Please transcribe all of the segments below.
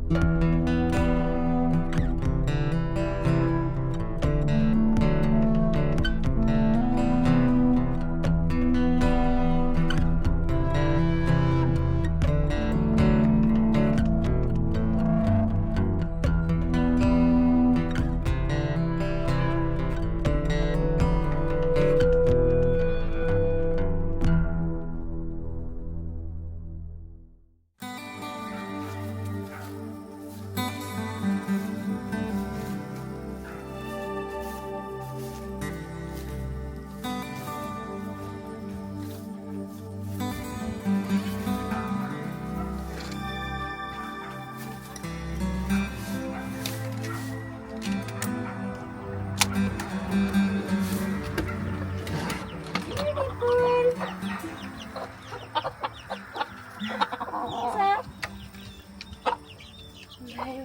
Ben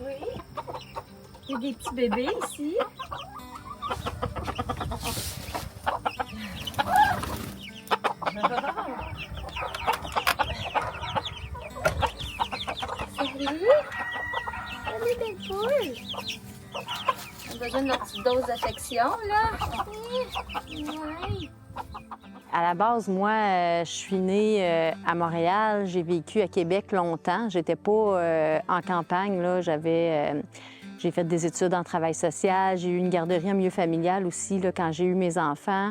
oui. Il y a des petits bébés ici. Salut! Salut des poules! On a besoin de notre petite dose d'affection, là. Ouais. À la base, moi, je suis née à Montréal. J'ai vécu à Québec longtemps. J'étais pas en campagne, là. J'ai fait des études en travail social. J'ai eu une garderie en milieu familial aussi, là, quand j'ai eu mes enfants.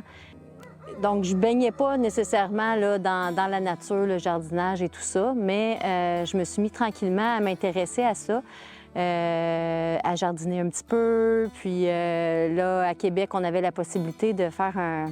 Donc, je baignais pas nécessairement là, dans la nature, le jardinage et tout ça, mais je me suis mis tranquillement à m'intéresser à ça, à jardiner un petit peu. Puis là, à Québec, on avait la possibilité de faire un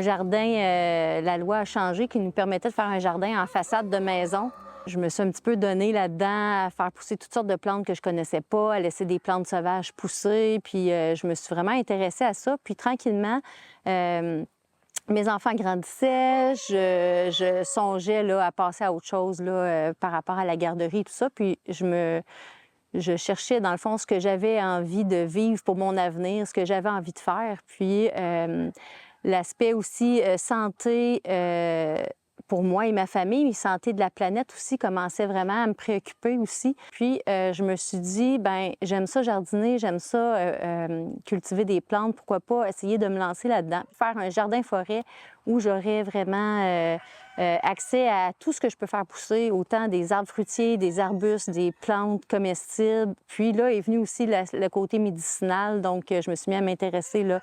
jardin. La loi a changé qui nous permettait de faire un jardin en façade de maison. Je me suis un petit peu donnée là-dedans à faire pousser toutes sortes de plantes que je connaissais pas, à laisser des plantes sauvages pousser. Puis je me suis vraiment intéressée à ça. Puis tranquillement, mes enfants grandissaient, je songeais là, à passer à autre chose là, par rapport à la garderie et tout ça. Puis je cherchais, dans le fond, ce que j'avais envie de vivre pour mon avenir, ce que j'avais envie de faire. Puis l'aspect aussi santé pour moi et ma famille, mais santé de la planète aussi commençait vraiment à me préoccuper aussi. Puis je me suis dit, ben j'aime ça jardiner, j'aime ça cultiver des plantes, pourquoi pas essayer de me lancer là-dedans, faire un jardin-forêt où j'aurais vraiment accès à tout ce que je peux faire pousser, autant des arbres fruitiers, des arbustes, des plantes comestibles. Puis là est venu aussi le côté médicinal, donc je me suis mis à m'intéresser là,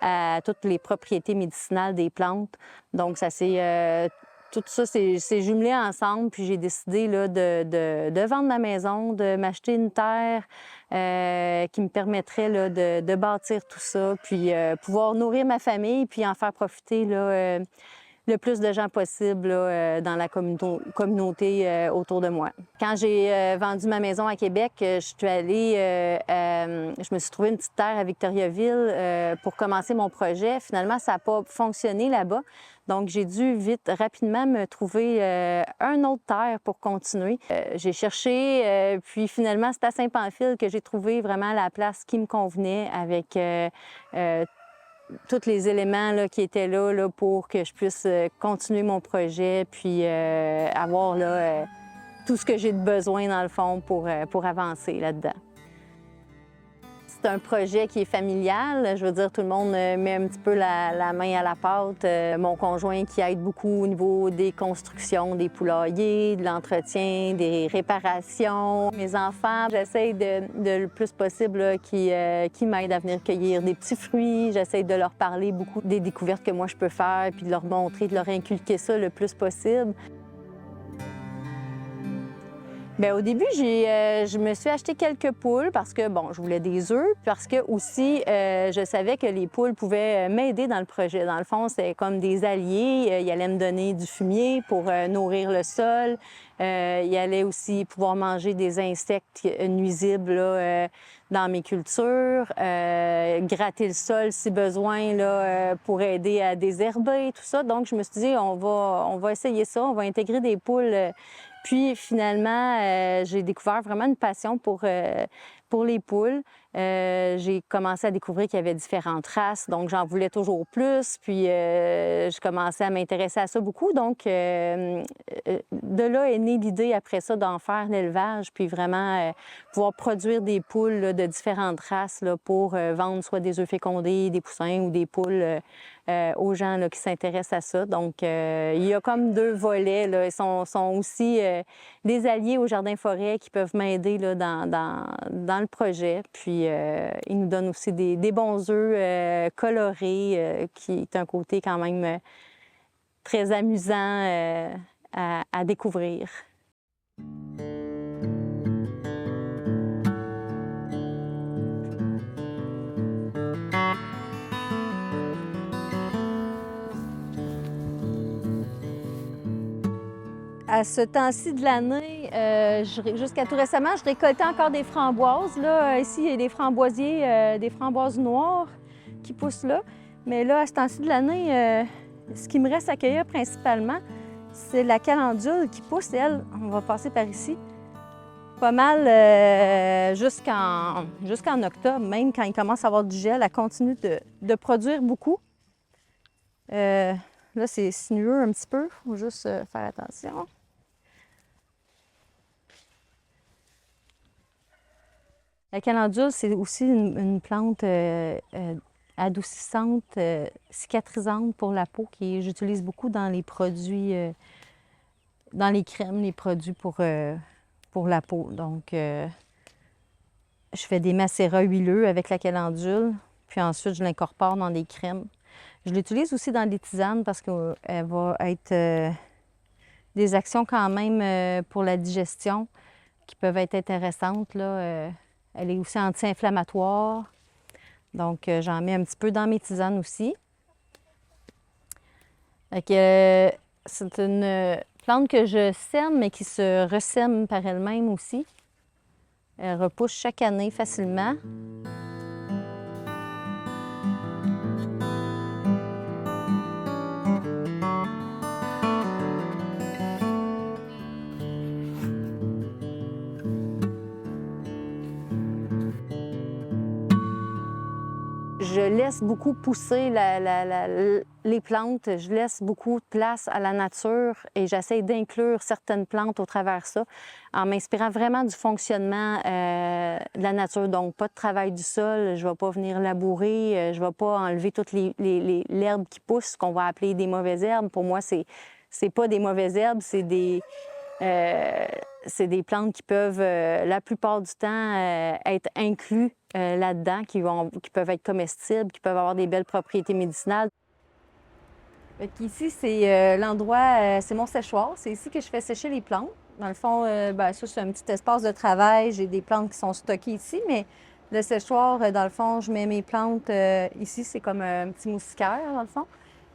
à toutes les propriétés médicinales des plantes. Donc ça s'est tout ça, c'est jumelé ensemble, puis j'ai décidé là, de vendre ma maison, de m'acheter une terre qui me permettrait là, de bâtir tout ça, puis pouvoir nourrir ma famille, puis en faire profiter là, le plus de gens possible là, dans la communauté autour de moi. Quand j'ai vendu ma maison à Québec, je suis allée, je me suis trouvé une petite terre à Victoriaville pour commencer mon projet. Finalement, ça n'a pas fonctionné là-bas. Donc, j'ai dû rapidement me trouver un autre terre pour continuer. J'ai cherché, puis finalement, c'est à Saint-Pamphile que j'ai trouvé vraiment la place qui me convenait avec tous les éléments là, qui étaient là, pour que je puisse continuer mon projet, puis avoir là, tout ce que j'ai de besoin, dans le fond, pour avancer là-dedans. C'est un projet qui est familial. Je veux dire, tout le monde met un petit peu la main à la pâte. Mon conjoint qui aide beaucoup au niveau des constructions, des poulaillers, de l'entretien, des réparations. Mes enfants, j'essaie de le plus possible là, qui m'aident à venir cueillir des petits fruits. J'essaie de leur parler beaucoup des découvertes que moi je peux faire, puis de leur montrer, de leur inculquer ça le plus possible. Bien, au début, je me suis acheté quelques poules parce que, bon, je voulais des œufs, parce que aussi, je savais que les poules pouvaient m'aider dans le projet. Dans le fond, c'est comme des alliés. Ils allaient me donner du fumier pour nourrir le sol. Ils allaient aussi pouvoir manger des insectes nuisibles là, dans mes cultures, gratter le sol si besoin là, pour aider à désherber, tout ça. Donc, je me suis dit, on va essayer ça, on va intégrer des poules. Puis finalement, j'ai découvert vraiment une passion pour les poules. j'ai commencé à découvrir qu'il y avait différentes races, donc j'en voulais toujours plus. Puis je commençais à m'intéresser à ça beaucoup. Donc de là est née l'idée après ça d'en faire l'élevage, puis vraiment pouvoir produire des poules là, de différentes races là, pour vendre soit des œufs fécondés, des poussins ou des poules aux gens là, qui s'intéressent à ça. Donc il y a comme deux volets. Là. Ils sont aussi des alliés au jardin-forêt qui peuvent m'aider là, dans le projet. Puis ils nous donnent aussi des bons œufs colorés, qui est un côté quand même très amusant à découvrir. À ce temps-ci de l'année, jusqu'à tout récemment, je récoltais encore des framboises. Là, ici, il y a des framboisiers, des framboises noires qui poussent là. Mais là, à ce temps-ci de l'année, ce qui me reste à cueillir principalement, c'est la calendule qui pousse, elle. On va passer par ici. Pas mal jusqu'en octobre, même quand il commence à avoir du gel, elle continue de produire beaucoup. Là, c'est sinueux un petit peu, il faut juste faire attention. La calendule, c'est aussi une plante adoucissante, cicatrisante pour la peau, que j'utilise beaucoup dans les produits, dans les crèmes, les produits pour la peau. Donc, je fais des macérats huileux avec la calendule, puis ensuite, je l'incorpore dans des crèmes. Je l'utilise aussi dans des tisanes parce qu'elle va être des actions quand même pour la digestion qui peuvent être intéressantes, là. Elle est aussi anti-inflammatoire. Donc, j'en mets un petit peu dans mes tisanes aussi. C'est une plante que je sème, mais qui se ressème par elle-même aussi. Elle repousse chaque année facilement. Je laisse beaucoup pousser les plantes, je laisse beaucoup de place à la nature et j'essaie d'inclure certaines plantes au travers de ça en m'inspirant vraiment du fonctionnement de la nature. Donc, pas de travail du sol, je ne vais pas venir labourer, je ne vais pas enlever toute l'herbe qui pousse, qu'on va appeler des mauvaises herbes. Pour moi, c'est pas des mauvaises herbes, c'est des plantes qui peuvent, la plupart du temps, être inclus là-dedans, qui peuvent être comestibles, qui peuvent avoir des belles propriétés médicinales. Ici, c'est l'endroit, c'est mon séchoir. C'est ici que je fais sécher les plantes. Dans le fond, ça, c'est un petit espace de travail. J'ai des plantes qui sont stockées ici, mais le séchoir, dans le fond, je mets mes plantes ici. C'est comme un petit moustiquaire, dans le fond.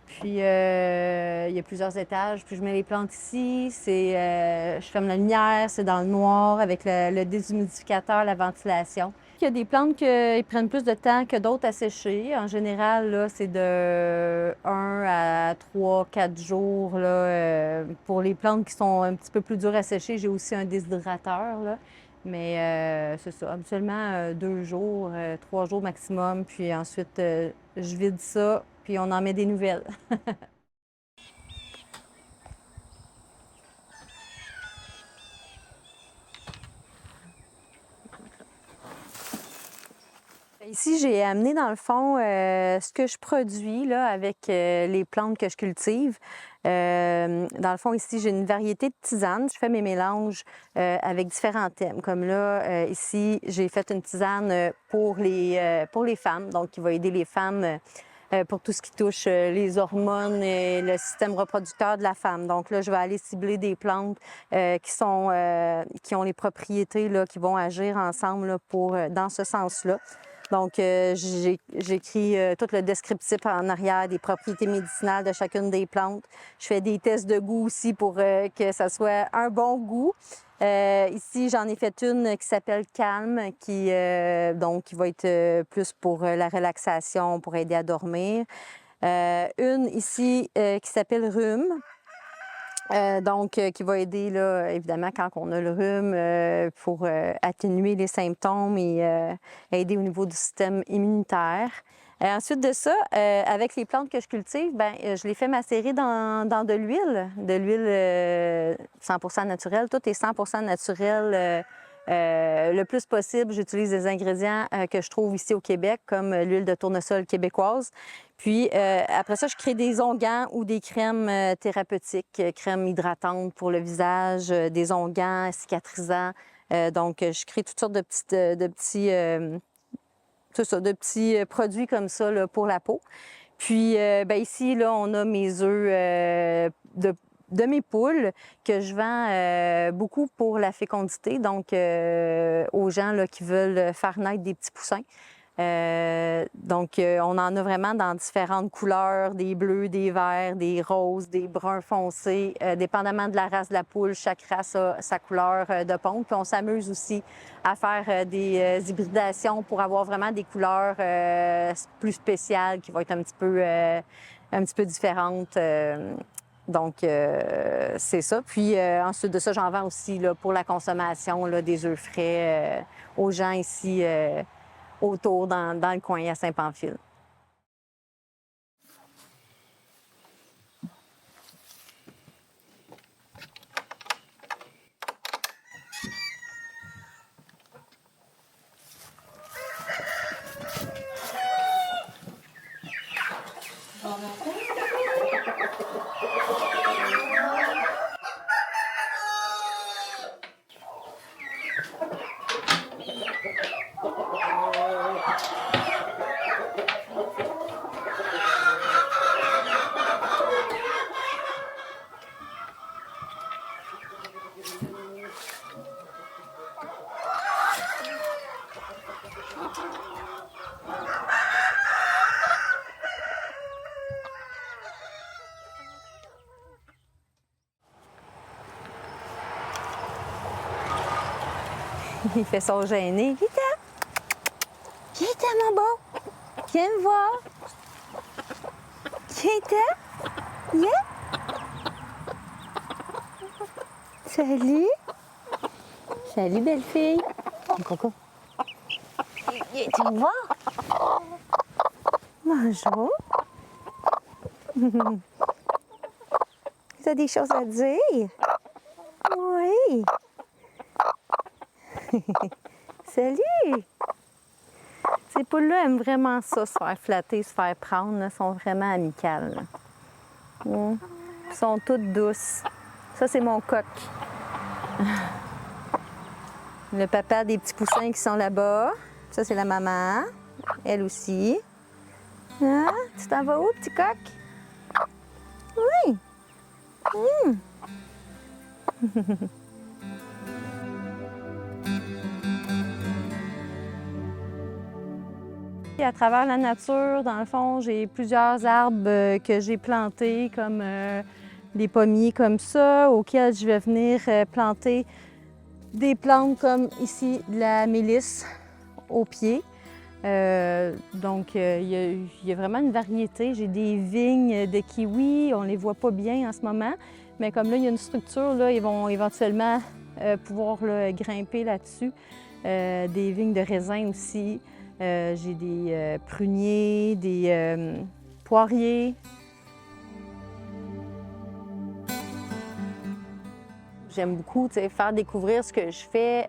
Puis, il y a plusieurs étages. Puis, je mets les plantes ici. Je ferme la lumière. C'est dans le noir avec le déshumidificateur, la ventilation. Il y a des plantes qui prennent plus de temps que d'autres à sécher. En général, là, c'est de 1 à 3, 4 jours. Là, pour les plantes qui sont un petit peu plus dures à sécher, j'ai aussi un déshydrateur. Là. Mais c'est ça, habituellement 2 jours, 3 jours maximum. Puis ensuite, je vide ça, puis on en met des nouvelles. Ici, j'ai amené dans le fond ce que je produis là, avec les plantes que je cultive. Dans le fond, ici, j'ai une variété de tisanes. Je fais mes mélanges avec différents thèmes. Comme là, ici, j'ai fait une tisane pour les femmes, donc qui va aider les femmes pour tout ce qui touche les hormones et le système reproducteur de la femme. Donc là, je vais aller cibler des plantes qui ont les propriétés là, qui vont agir ensemble là, dans ce sens-là. Donc, j'écris tout le descriptif en arrière des propriétés médicinales de chacune des plantes. Je fais des tests de goût aussi pour que ça soit un bon goût. Ici, j'en ai fait une qui s'appelle Calme, qui va être plus pour la relaxation, pour aider à dormir. Une ici qui s'appelle Rhume. Qui va aider, là, évidemment, quand on a le rhume, pour atténuer les symptômes et aider au niveau du système immunitaire. Ensuite de ça, avec les plantes que je cultive, je les fais macérer dans de l'huile 100% naturelle. Tout est 100% naturel. Le plus possible, j'utilise des ingrédients que je trouve ici au Québec, comme l'huile de tournesol québécoise. Puis après ça, je crée des onguents ou des crèmes thérapeutiques, crèmes hydratantes pour le visage, des onguents cicatrisants. Donc, je crée toutes sortes de petits produits comme ça là, pour la peau. Puis ici, là, on a mes œufs de mes poules que je vends beaucoup pour la fécondité, donc aux gens là, qui veulent faire naître des petits poussins. On en a vraiment dans différentes couleurs, des bleus, des verts, des roses, des bruns foncés, dépendamment de la race de la poule. Chaque race a sa couleur de ponte. Puis on s'amuse aussi à faire des hybridations pour avoir vraiment des couleurs plus spéciales qui vont être un petit peu différentes. C'est ça. Puis ensuite de ça, j'en vends aussi là, pour la consommation là, des œufs frais aux gens ici autour dans le coin à Saint-Pamphile. Il fait son gêné. Qui était mon beau? Viens me voir. Qui était? Yeah? Salut. Salut, belle fille. Coco. Viens me voir. Bonjour. Tu as des choses à dire? Oui. Salut! Ces poules-là aiment vraiment ça, se faire flatter, se faire prendre. Elles sont vraiment amicales. Elles sont toutes douces. Ça, c'est mon coq. Le papa des petits poussins qui sont là-bas. Ça, c'est la maman. Elle aussi. Ah, tu t'en vas où, petit coq? Oui! À travers la nature, dans le fond, j'ai plusieurs arbres que j'ai plantés, comme des pommiers comme ça, auxquels je vais venir planter des plantes comme ici, de la mélisse au pied. Il y a vraiment une variété. J'ai des vignes de kiwi, on ne les voit pas bien en ce moment, mais comme là, il y a une structure, là, ils vont éventuellement pouvoir là, grimper là-dessus. Des vignes de raisin aussi. J'ai des pruniers, des poiriers. J'aime beaucoup faire découvrir ce que je fais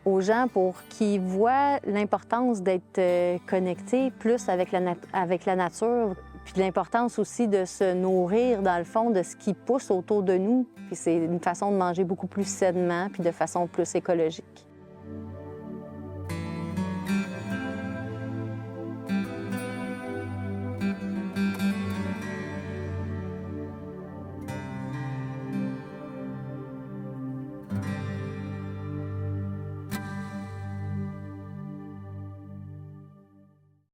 aux gens pour qu'ils voient l'importance d'être connectés plus avec la nature, puis l'importance aussi de se nourrir, dans le fond, de ce qui pousse autour de nous. Puis c'est une façon de manger beaucoup plus sainement, puis de façon plus écologique.